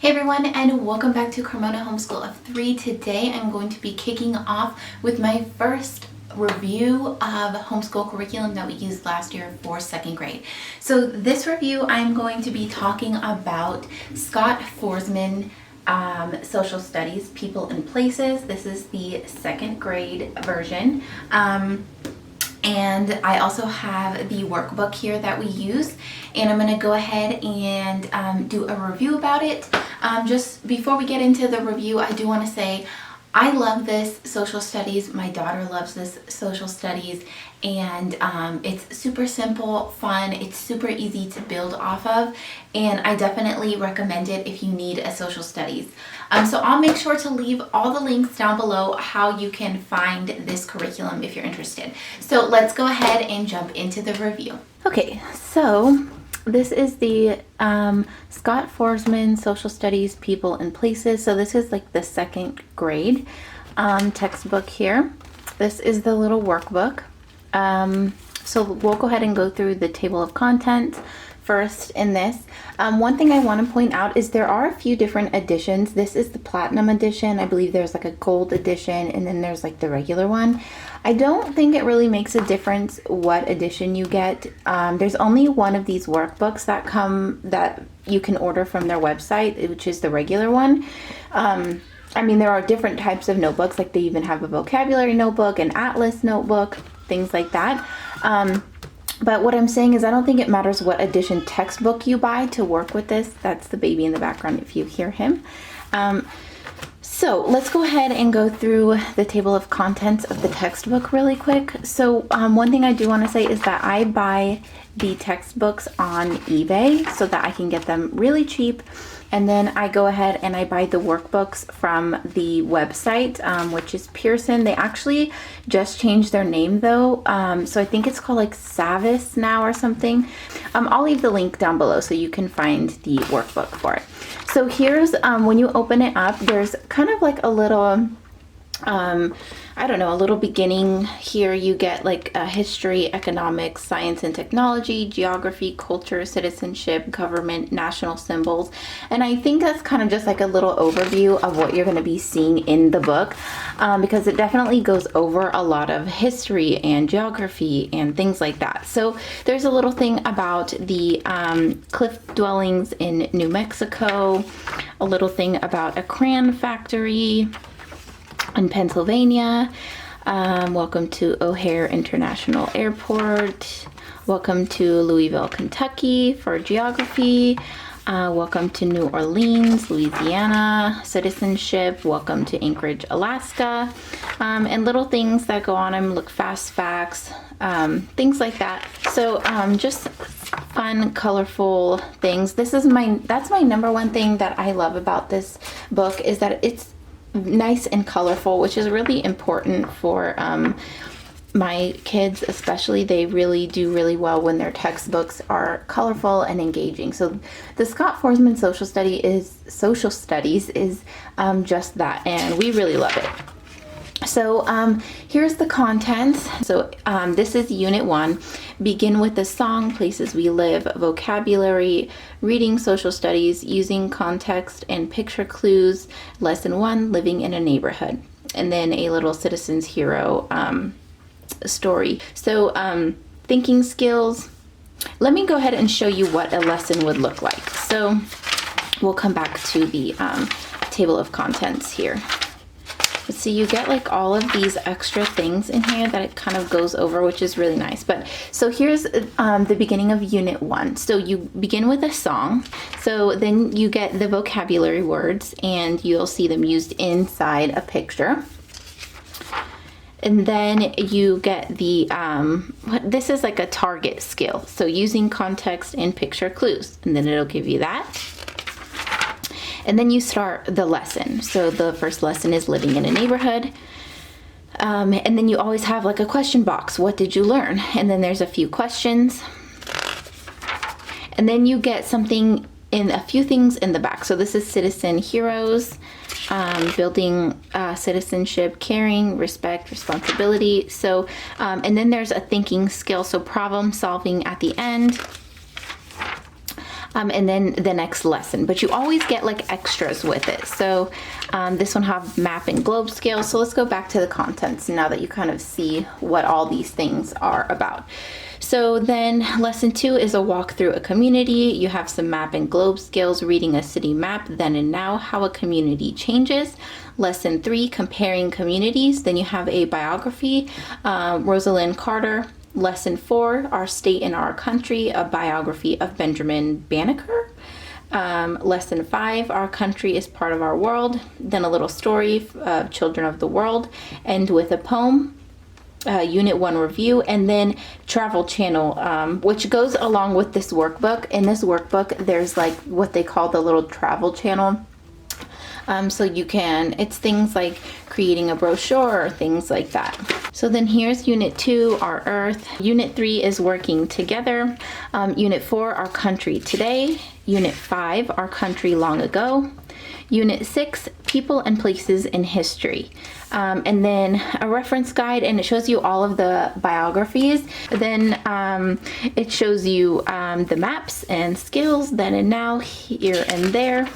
Hey everyone, and welcome back to Carmona Homeschool of 3. Today I'm going to be kicking off with my first review of homeschool curriculum that we used last year for 2nd grade. So this review I'm going to be talking about Scott Foresman Social Studies People and Places. This is the 2nd grade version. And I also have the workbook here that we use, and I'm going to go ahead and do a review about it. Just before we get into the review, I do want to say I love this social studies. My daughter loves this social studies, and it's super simple, fun. It's super easy to build off of, and I definitely recommend it if you need a social studies. So I'll make sure to leave all the links down below how you can find this curriculum if you're interested. So let's go ahead and jump into the review. Okay, so this is the Scott Foresman Social Studies People and Places. So this is like the 2nd grade textbook here. This is the little workbook. So we'll go ahead and go through the table of contents first in this. One thing I want to point out is there are a few different editions. This is the platinum edition. I believe there's like a gold edition, and then there's like the regular one. I don't think it really makes a difference what edition you get. There's only one of these workbooks that you can order from their website, which is the regular one. I mean, there are different types of notebooks, like they even have a vocabulary notebook, an atlas notebook, things like that. But what I'm saying is I don't think it matters what edition textbook you buy to work with this. That's the baby in the background if you hear him. So let's go ahead and go through the table of contents of the textbook really quick. So one thing I do want to say is that I buy the textbooks on eBay so that I can get them really cheap. And then I go ahead and I buy the workbooks from the website, which is Pearson. They actually just changed their name though. So I think it's called like Savis now or something. I'll leave the link down below so you can find the workbook for it. So here's, when you open it up, there's kind of like a little, I don't know, a little beginning here. You get like history, economics, science and technology, geography, culture, citizenship, government, national symbols. And I think that's kind of just like a little overview of what you're going to be seeing in the book, because it definitely goes over a lot of history and geography and things like that. So there's a little thing about the cliff dwellings in New Mexico, a little thing about a crayon factory in Pennsylvania. Welcome to O'Hare International Airport. Welcome to Louisville, Kentucky for geography. Welcome to New Orleans, Louisiana, citizenship. Welcome to Anchorage, Alaska. And little things that go on them, look fast facts, things like that. So just fun, colorful things. That's my number one thing that I love about this book, is that it's nice and colorful, which is really important for my kids especially. They really do really well when their textbooks are colorful and engaging. So the Scott Foresman Social Studies is just that, and we really love it. So here's the contents. So this is Unit 1. Begin with the song, Places We Live, vocabulary, reading social studies, using context and picture clues. Lesson 1, living in a neighborhood. And then a little citizen's hero story. So thinking skills. Let me go ahead and show you what a lesson would look like. So we'll come back to the table of contents here. But see, you get like all of these extra things in here that it kind of goes over, which is really nice. But so here's the beginning of Unit 1. So you begin with a song. So then you get the vocabulary words, and you'll see them used inside a picture. And then you get the, this is like a target skill. So using context and picture clues, and then it'll give you that. And then you start the lesson. So the first lesson is living in a neighborhood. And then you always have like a question box. What did you learn? And then there's a few questions. And then you get something in a few things in the back. So this is citizen heroes, building citizenship, caring, respect, responsibility. So, and then there's a thinking skill. So problem solving at the end. and then the next lesson, but you always get like extras with it. So this one have map and globe scale. So let's go back to the contents now that you kind of see what all these things are about. So then lesson 2 is a walk through a community. You have some map and globe skills, reading a city map, then and now, how a community changes. Lesson 3, comparing communities. Then you have a biography, Rosalind Carter. Lesson 4, Our State and Our Country, a biography of Benjamin Banneker. Lesson 5, Our Country is Part of Our World. Then a little story of Children of the World. End with a poem. Unit 1 review, and then Travel Channel, which goes along with this workbook. In this workbook, there's like what they call the little travel channel. So you can, it's things like creating a brochure or things like that. So then here's Unit 2, Our Earth. Unit 3 is Working Together. Unit 4, Our Country Today. Unit 5, Our Country Long Ago. Unit 6, People and Places in History. And then a reference guide, and it shows you all of the biographies. Then it shows you the maps and skills, then and now, here and there.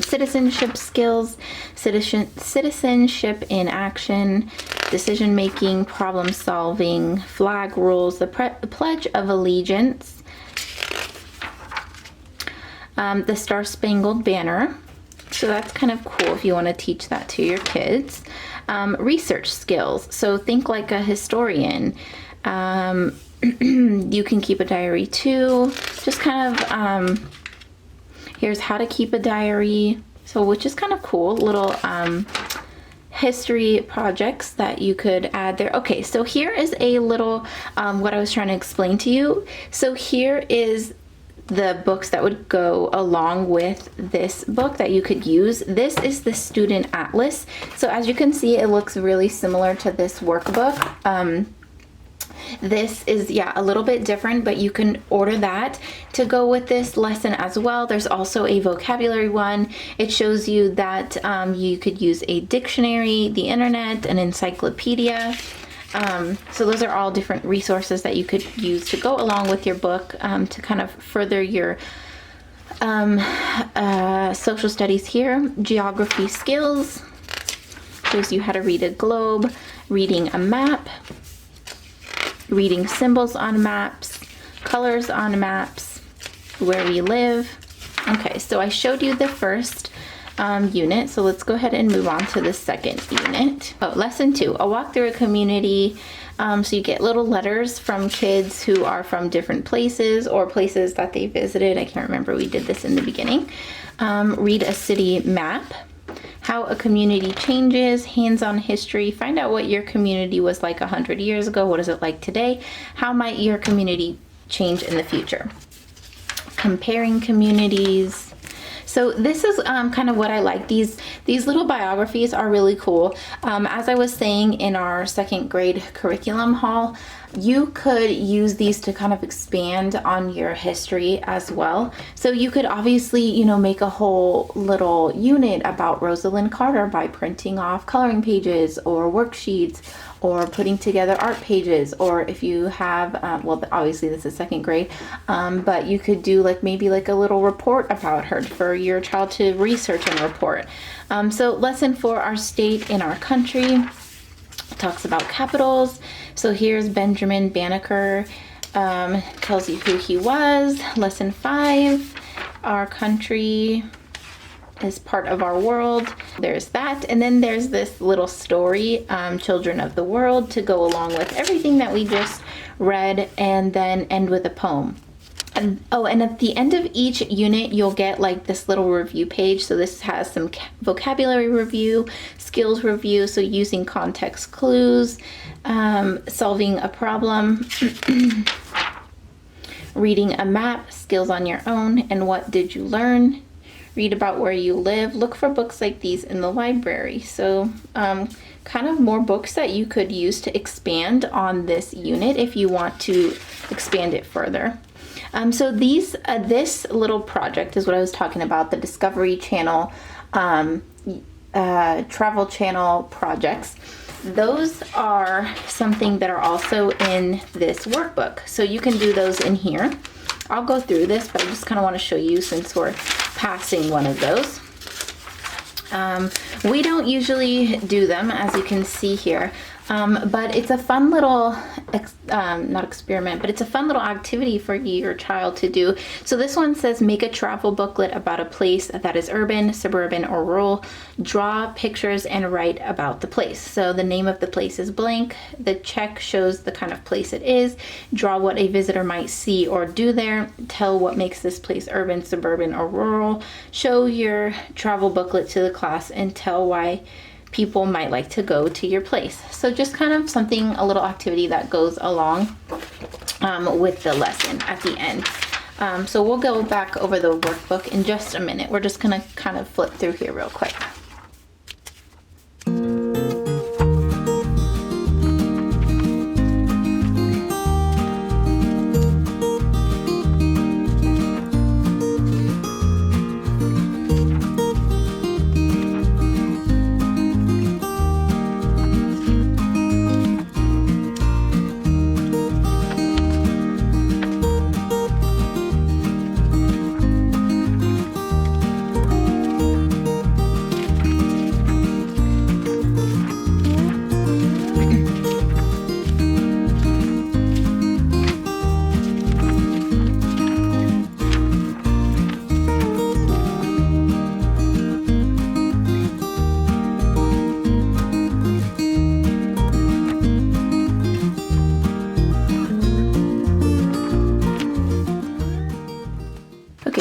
Citizenship skills, citizenship in action, decision making, problem solving, flag rules, the Pledge of Allegiance, the Star Spangled Banner. So that's kind of cool if you want to teach that to your kids. Research skills. So think like a historian. You can keep a diary too. Just kind of, here's how to keep a diary. So which is kind of cool. Little history projects that you could add there. Okay, so here is a little, what I was trying to explain to you. So here is the books that would go along with this book that you could use. This is the Student Atlas. So as you can see, it looks really similar to this workbook. This is, yeah, a little bit different, but you can order that to go with this lesson as well. There's also a vocabulary one. It shows you that you could use a dictionary, the internet, an encyclopedia. So those are all different resources that you could use to go along with your book to kind of further your social studies here. Geography skills shows you how to read a globe, reading a map, reading symbols on maps, colors on maps, where we live. Okay, so I showed you the first unit, so let's go ahead and move on to the second unit. Oh, lesson 2, a walk through a community. So you get little letters from kids who are from different places or places that they visited. I can't remember, we did this in the beginning. Read a city map, how a community changes, hands-on history, find out what your community was like 100 years ago, what is it like today, how might your community change in the future. Comparing communities. So this is kind of what I like. These little biographies are really cool. As I was saying in our second grade curriculum haul, you could use these to kind of expand on your history as well. So you could obviously, you know, make a whole little unit about Rosalind Carter by printing off coloring pages or worksheets or putting together art pages, or if you have, well, obviously this is second grade, but you could do like maybe like a little report about her for your child to research and report. So lesson 4, Our State and Our Country, talks about capitals. So here's Benjamin Banneker, tells you who he was. Lesson 5, Our Country is Part of Our World. There's that. And then there's this little story, Children of the World, to go along with everything that we just read, and then end with a poem. And, oh, and at the end of each unit, you'll get like this little review page. So this has some vocabulary review, skills review, so using context clues, solving a problem, reading a map, skills on your own, and what did you learn. Read about where you live. Look for books like these in the library. So kind of more books that you could use to expand on this unit if you want to expand it further. So this little project is what I was talking about, the Discovery Channel, Travel Channel projects. Those are something that are also in this workbook. So you can do those in here. I'll go through this, but I just kind of want to show you since we're passing one of those. We don't usually do them, as you can see here, but it's a fun little, not experiment, but it's a fun little activity for your child to do. So this one says, make a travel booklet about a place that is urban, suburban, or rural. Draw pictures and write about the place. So the name of the place is blank. The check shows the kind of place it is. Draw what a visitor might see or do there. Tell what makes this place urban, suburban, or rural. Show your travel booklet to the class and tell why people might like to go to your place. So just kind of something, a little activity that goes along with the lesson at the end. So we'll go back over the workbook in just a minute. We're just gonna kind of flip through here real quick.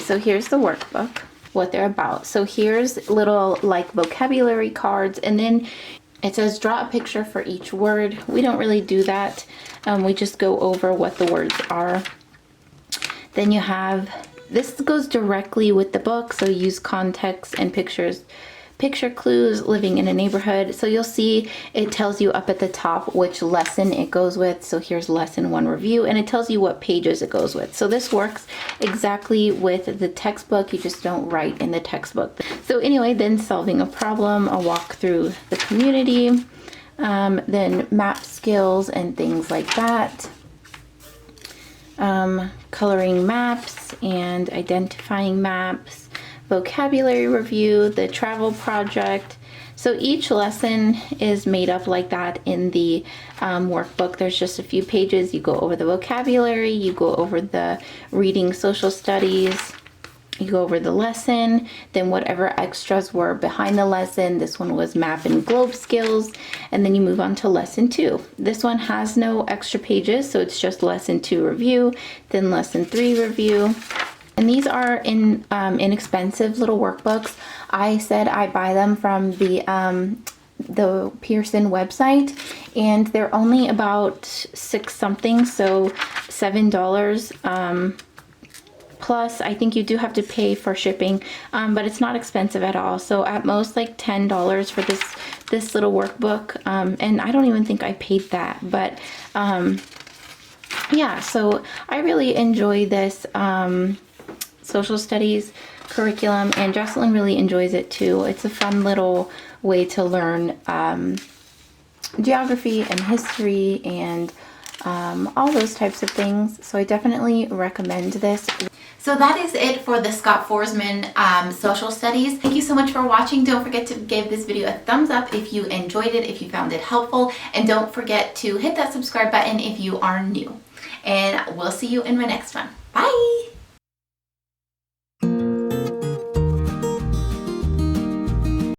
So here's the workbook, what they're about. So here's little like vocabulary cards, and then it says draw a picture for each word. We don't really do that. We just go over what the words are. Then you have, this goes directly with the book, so use context and pictures. Picture clues, living in a neighborhood. So you'll see it tells you up at the top which lesson it goes with. So here's lesson 1 review, and it tells you what pages it goes with. So this works exactly with the textbook. You just don't write in the textbook. So anyway, then solving a problem, a walk through the community, then map skills and things like that. Coloring maps and identifying maps. Vocabulary review, the travel project. So each lesson is made up like that in the workbook. There's just a few pages. You go over the vocabulary, you go over the reading social studies, you go over the lesson, then whatever extras were behind the lesson. This one was map and globe skills, and then you move on to lesson 2. This one has no extra pages, so it's just lesson 2 review, then lesson 3 review. And these are inexpensive little workbooks. I said I buy them from the Pearson website, and they're only about $6 something, so $7. Plus, I think you do have to pay for shipping, but it's not expensive at all. So at most, like $10 for this little workbook, and I don't even think I paid that. But yeah, so I really enjoy this social studies curriculum, and Jocelyn really enjoys it too. It's a fun little way to learn geography and history and all those types of things. So I definitely recommend this. So that is it for the Scott Foresman Social Studies. Thank you so much for watching. Don't forget to give this video a thumbs up if you enjoyed it, if you found it helpful, and don't forget to hit that subscribe button if you are new. And we'll see you in my next one. Bye!